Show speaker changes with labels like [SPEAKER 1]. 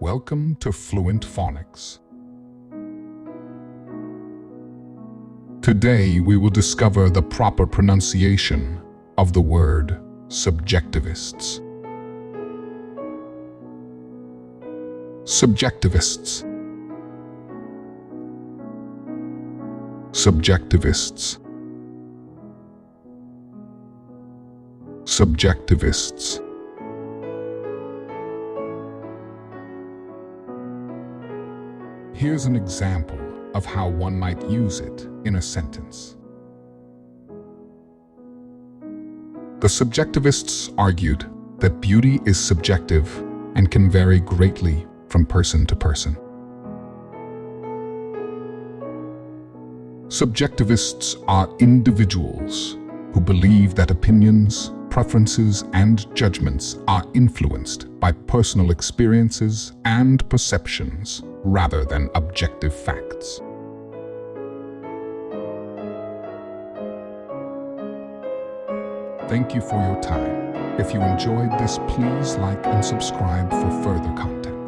[SPEAKER 1] Welcome to Fluent Phonics. Today we will discover the proper pronunciation of the word subjectivists. Subjectivists. Subjectivists. Subjectivists. Here's an example of how one might use it in a sentence. The subjectivists argued that beauty is subjective and can vary greatly from person to person. Subjectivists are individuals who believe that opinions, preferences, and judgments are influenced by personal experiences and perceptions rather than objective facts. Thank you for your time. If you enjoyed this, please like and subscribe for further content.